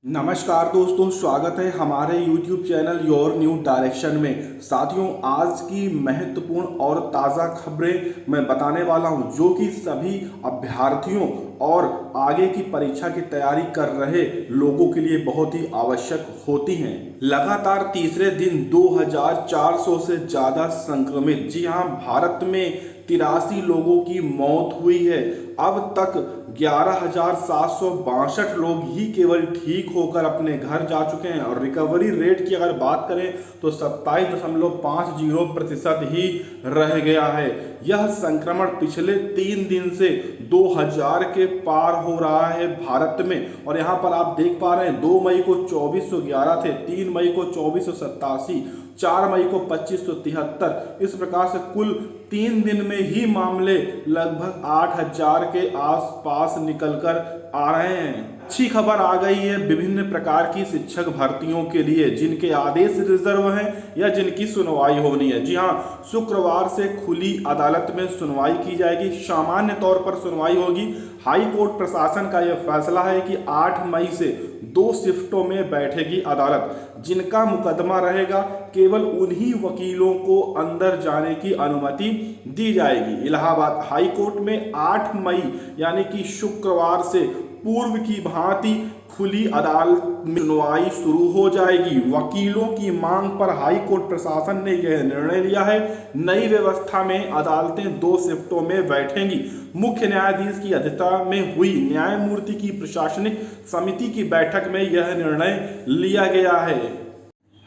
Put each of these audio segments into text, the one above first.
नमस्कार दोस्तों, स्वागत है हमारे YouTube channel your new direction में। साथियों, आज की महत्वपूर्ण और ताज़ा खबरें मैं बताने वाला हूं, जो कि सभी अभ्यर्थियों और आगे की परीक्षा की तैयारी कर रहे लोगों के लिए बहुत ही आवश्यक होती हैं। लगातार तीसरे दिन 2400 से ज़्यादा संक्रमित, जी हां, भारत में 83 लोगों की मौत हुई है। अब तक 11,762 लोग ही केवल ठीक होकर अपने घर जा चुके हैं और रिकवरी रेट की अगर बात करें तो 27.50% ही रह गया है। यह संक्रमण पिछले 3 दिन से 2000 के पार हो रहा है भारत में। और यहाँ पर आप देख पा रहे हैं, 2 मई को 2411 थे, 3 मई को 2487, 4 मई को 2573। इस प्रकार से कुल 3 दिन में ही मामले लगभग 8000 के आसपास निकलकर आ रहे हैं। अच्छी खबर आ गई है विभिन्न प्रकार की शिक्षक भर्तियों के लिए, जिनके आदेश रिजर्व हैं या जिनकी सुनवाई होनी है। जी हां, शुक्रवार से खुली अदालत में सुनवाई की जाएगी। सामान्य तौर पर सुनवाई होगी। हाई कोर्ट प्रशासन का यह फैसला है कि 8 मई से 2 शिफ्टों में बैठेगी अदालत। जिनका मुकदमा रहेगा, केवल उन्हीं वकीलों को अंदर जाने की अनुमति दी जाएगी। इलाहाबाद हाई कोर्ट में 8 मई यानी कि शुक्रवार से पूर्व की भांति खुली अदालत में सुनवाई शुरू हो जाएगी। वकीलों की मांग पर हाई कोर्ट प्रशासन ने यह निर्णय लिया है। नई व्यवस्था में अदालतें 2 शिफ्टों में बैठेंगी। मुख्य न्यायाधीश की अध्यक्षता में हुई न्यायमूर्ति की प्रशासनिक समिति की बैठक में यह निर्णय लिया गया है।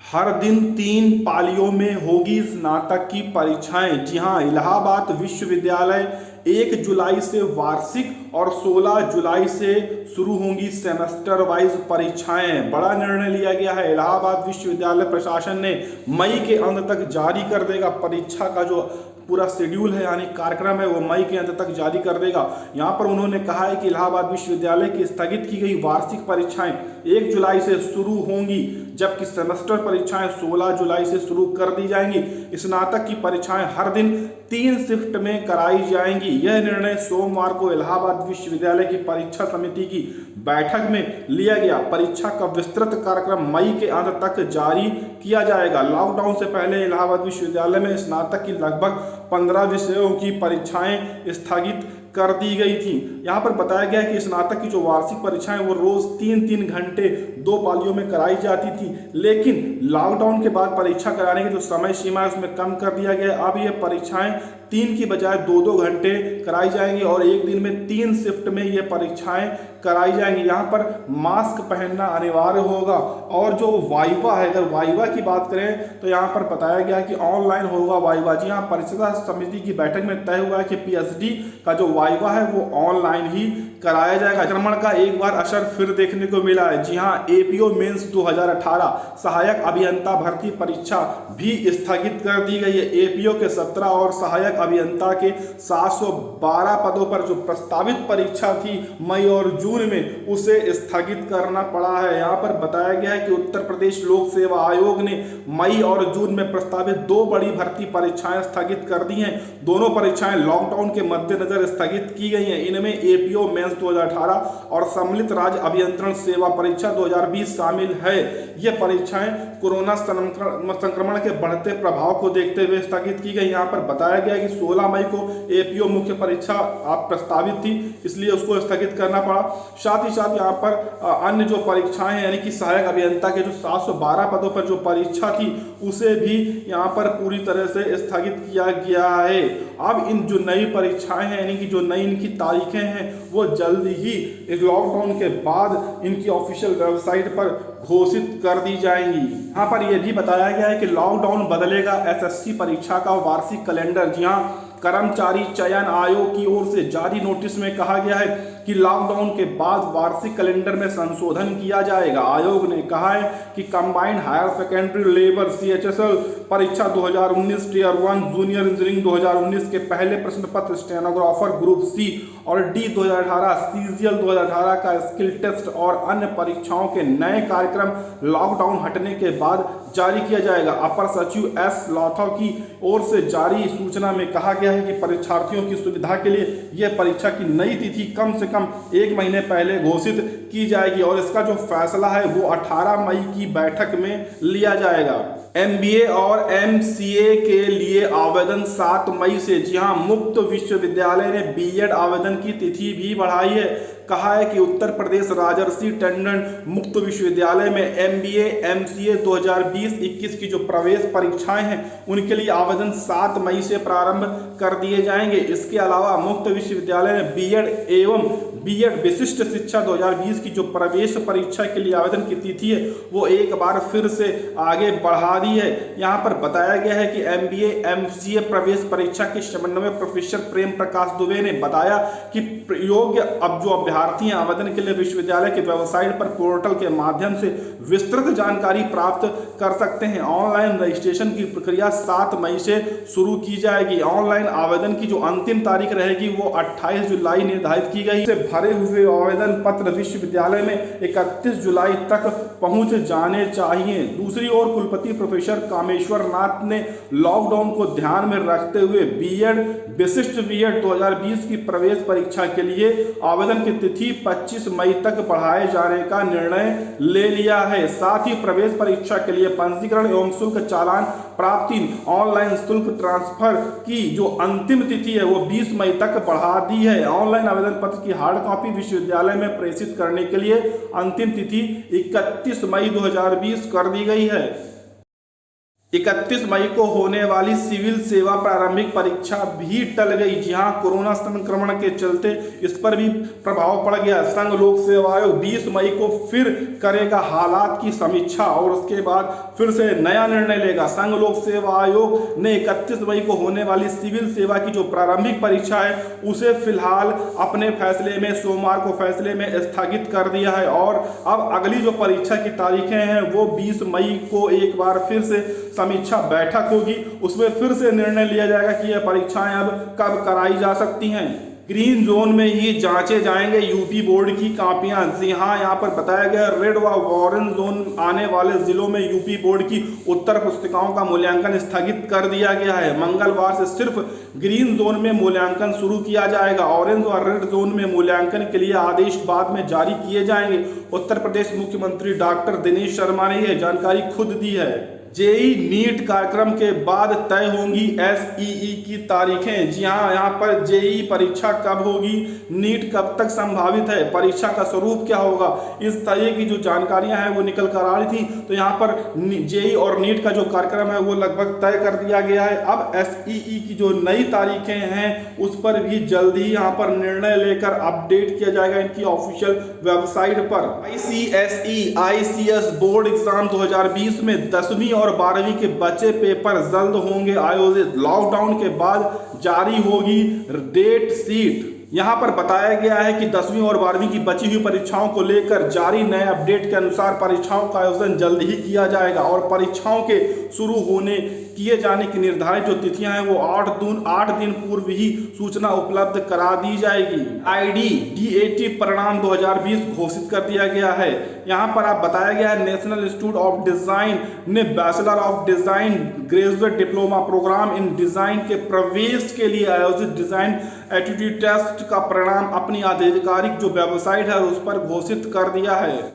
हर दिन 3 पालियों में होगी स्नातक की परीक्षाएं। जी हां, इलाहाबाद विश्वविद्यालय 1 जुलाई से वार्षिक और 16 जुलाई से शुरू होंगी सेमेस्टर वाइज परीक्षाएं। बड़ा निर्णय लिया गया है। इलाहाबाद विश्वविद्यालय प्रशासन ने मई के अंत तक जारी कर देगा परीक्षा का जो पूरा शेड्यूल है, यानी कार्यक्रम है, वो मई के अंत तक जारी कर देगा। यहाँ पर उन्होंने कहा है कि इलाहाबाद विश्वविद्यालय की स्थगित की गई वार्षिक परीक्षाएं 1 जुलाई से शुरू होंगी, जबकि सेमेस्टर परीक्षाएं 16 जुलाई से शुरू कर दी जाएंगी। स्नातक की परीक्षाएं हर दिन 3 शिफ्ट में कराई जाएंगी। यह निर्णय सोमवार को इलाहाबाद विश्वविद्यालय की परीक्षा समिति की बैठक में लिया गया। परीक्षा का विस्तृत कार्यक्रम मई के अंत तक जारी किया जाएगा। लॉकडाउन से पहले इलाहाबाद विश्वविद्यालय में स्नातक की लगभग 15 विषयों की परीक्षाएं स्थगित कर दी गई थी। यहाँ पर बताया गया है कि स्नातक की जो वार्षिक परीक्षाएं वो रोज 3-3 घंटे 2 पालियों में कराई जाती थी, लेकिन लॉकडाउन के बाद परीक्षा कराने की जो समय सीमा है उसमें कम कर दिया गया। अब ये परीक्षाएं 3 की बजाय 2-2 घंटे कराई जाएंगी और एक दिन में 3 शिफ्ट में ये परीक्षाएं कराई जाएंगी। यहाँ पर मास्क पहनना अनिवार्य होगा। और जो वाइवा है, अगर वाइवा की बात करें तो यहाँ पर बताया गया है कि ऑनलाइन होगा वाइवा। जी हाँ, परीक्षा समिति की बैठक में तय हुआ है कि पीएचडी का जो वाइवा है वो ऑनलाइन ही कराया जाएगा। संक्रमण का एक बार असर फिर देखने को मिला है। जी हाँ, एपीओ मेंस 2018 सहायक अभियंता भर्ती परीक्षा भी स्थगित कर दी गई है। एपीओ के 17 और सहायक अभियंता के 712 पदों पर जो प्रस्तावित परीक्षा थी मई और जून में, उसे स्थगित करना पड़ा है। यहाँ पर बताया गया है कि उत्तर प्रदेश लोक सेवा आयोग ने मई और जून में प्रस्तावित 2 बड़ी भर्ती परीक्षाएं स्थगित कर दी हैं। दोनों परीक्षाएं लॉकडाउन के मद्देनजर स्थगित की गई हैं। इनमें एपीओ मेंस 2018 और सम्मिलित राज्य अभियंत्रण सेवा परीक्षा 2020 शामिल है। ये परीक्षाएं कोरोना संक्रमण के बढ़ते प्रभाव को देखते हुए स्थगित की गई। यहाँ पर बताया गया कि 16 मई को एपीओ मुख्य परीक्षा प्रस्तावित थी, इसलिए उसको स्थगित करना पड़ा। साथ ही साथ यहाँ पर अन्य जो परीक्षाएं हैं, यानी कि सहायक अभियंता के जो 712 पदों पर जो परीक्षा थी, उसे भी यहाँ पर पूरी तरह से स्थगित किया गया है। अब इन जो नई परीक्षाएं हैं, यानी कि जो नई इनकी तारीखें हैं, वो जल्द ही लॉकडाउन के बाद इनकी ऑफिशियल वेबसाइट पर घोषित कर दी जाएंगी। यहाँ पर यह भी बताया गया है कि लॉकडाउन बदलेगा एसएससी परीक्षा का वार्षिक कैलेंडर। जी हाँ, कर्मचारी चयन आयोग की ओर से जारी नोटिस में कहा गया है कि लॉकडाउन के बाद वार्षिक कैलेंडर में संशोधन किया जाएगा। आयोग ने कहा है कि कंबाइंड हायर सेकेंडरी लेबर सीएचएसएल परीक्षा 2019 टियर 1 जूनियर इंजीनियरिंग 2019 के पहले प्रश्न पत्र स्टेनोग्राफर ग्रुप सी और डी 2018 सीजीएल 2018 का स्किल टेस्ट और अन्य परीक्षाओं के नए कार्यक्रम लॉकडाउन हटने के बाद जारी किया जाएगा। अपर सचिव एस लॉथो की ओर से जारी सूचना में कहा गया है कि परीक्षार्थियों की सुविधा के लिए यह परीक्षा की नई तिथि कम से कम 1 महीने पहले घोषित की जाएगी और इसका जो फैसला है वो 18 मई की बैठक में लिया जाएगा। MBA और MCA के लिए आवेदन 7 मई से। जी हाँ, मुक्त विश्वविद्यालय ने BEd आवेदन की तिथि भी बढ़ाई है। कहा है कि उत्तर प्रदेश राजर्षि टंडन मुक्त विश्वविद्यालय में MBA MCA 2020-21 की जो प्रवेश परीक्षाएं हैं उनके लिए आवेदन 7 मई से प्रारंभ कर दिए जाएंगे। इसके अलावा मुक्त विश्वविद्यालय ने BEd एवं BEd विशिष्ट शिक्षा 2020 की जो प्रवेश परीक्षा के लिए आवेदन की तिथि है वो एक बार फिर से आगे बढ़ा दी है। यहाँ पर बताया गया है कि MBA MCA प्रवेश परीक्षा के समन्वय प्रोफेसर प्रेम प्रकाश दुबे ने बताया कि योग्य अब जो अभ्यर्थी आवेदन के लिए विश्वविद्यालय की वेबसाइट पर पोर्टल के माध्यम से विस्तृत जानकारी प्राप्त कर सकते हैं। ऑनलाइन रजिस्ट्रेशन की प्रक्रिया 7 मई से शुरू की जाएगी। ऑनलाइन आवेदन की जो अंतिम तारीख रहेगी वो 28 जुलाई निर्धारित की गई है। भरे हुए आवेदन पत्र विश्वविद्यालय में 31 जुलाई तक पहुंच जाने चाहिए। दूसरी ओर कुलपति प्रोफेसर कामेश्वर नाथ ने लॉकडाउन को ध्यान में रखते हुए BEd विशिष्ट BEd 2020 की प्रवेश परीक्षा के लिए आवेदन की तिथि 25 मई तक बढ़ाए जाने का निर्णय ले लिया है। साथ ही प्रवेश परीक्षा के लिए पंजीकरण एवं शुल्क चालान प्राप्ति ऑनलाइन शुल्क ट्रांसफर की जो अंतिम तिथि है वो 20 मई तक बढ़ा दी है। ऑनलाइन आवेदन पत्र की हार्ड कॉपी विश्वविद्यालय में प्रेषित करने के लिए अंतिम तिथि 31 मई 2020 कर दी गई है। 31 मई को होने वाली सिविल सेवा प्रारंभिक परीक्षा भी टल गई। जी हाँ, कोरोना संक्रमण के चलते इस पर भी प्रभाव पड़ गया। संघ लोक सेवा आयोग 20 मई को फिर करेगा हालात की समीक्षा और उसके बाद फिर से नया निर्णय लेगा। संघ लोक सेवा आयोग ने 31 मई को होने वाली सिविल सेवा की जो प्रारंभिक परीक्षा है उसे फिलहाल अपने फैसले में सोमवार को फैसले में स्थगित कर दिया है और अब अगली जो परीक्षा की तारीखें हैं वो 20 मई को एक बार फिर से समीक्षा बैठक होगी। उसमें फिर से निर्णय लिया जाएगा कि यह परीक्षाएं अब कब कराई जा सकती हैं। ग्रीन जोन में ही जांचे जाएंगे यूपी बोर्ड की कॉपियां। जी हाँ, यहाँ पर बताया गया रेड व ऑरेंज जोन आने वाले जिलों में यूपी बोर्ड की उत्तर पुस्तिकाओं का मूल्यांकन स्थगित कर दिया गया है। मंगलवार से सिर्फ ग्रीन जोन में मूल्यांकन शुरू किया जाएगा। ऑरेंज और रेड जोन में मूल्यांकन के लिए आदेश बाद में जारी किए जाएंगे। उत्तर प्रदेश मुख्यमंत्री डॉक्टर दिनेश शर्मा ने यह जानकारी खुद दी है। JEE नीट कार्यक्रम के बाद तय होंगी SEE की तारीखें। जी हाँ, यहाँ पर JEE परीक्षा कब होगी, नीट कब तक संभावित है, परीक्षा का स्वरूप क्या होगा, इस तरह की जो जानकारियां हैं वो निकल कर आ रही थी। तो यहाँ पर JEE और नीट का जो कार्यक्रम है वो लगभग तय कर दिया गया है। अब SEE की जो नई तारीखें हैं उस पर भी जल्द ही यहाँ पर निर्णय लेकर अपडेट किया जाएगा इनकी ऑफिशियल वेबसाइट पर। ICSE ICS बोर्ड एग्जाम 2020 में 10वीं और 12वीं के बचे पेपर जल्द होंगे आयोजित। लॉकडाउन के बाद जारी होगी डेट शीट। यहाँ पर बताया गया है कि 10वीं और 12वीं की बची हुई परीक्षाओं को लेकर जारी नए अपडेट के अनुसार परीक्षाओं का आयोजन जल्द ही किया जाएगा और परीक्षाओं के शुरू होने किए जाने की निर्धारित जो तिथियां हैं वो 8 दिन पूर्व ही सूचना उपलब्ध करा दी जाएगी। DET परिणाम 2020 घोषित कर दिया गया है। यहाँ पर आप बताया गया है नेशनल इंस्टीट्यूट ऑफ डिजाइन ने bachelor of design graduate diploma programme in design के प्रवेश के लिए आयोजित डिजाइन एप्टीट्यूड टेस्ट का परिणाम अपनी आधिकारिक जो वेबसाइट है उस पर घोषित कर दिया है।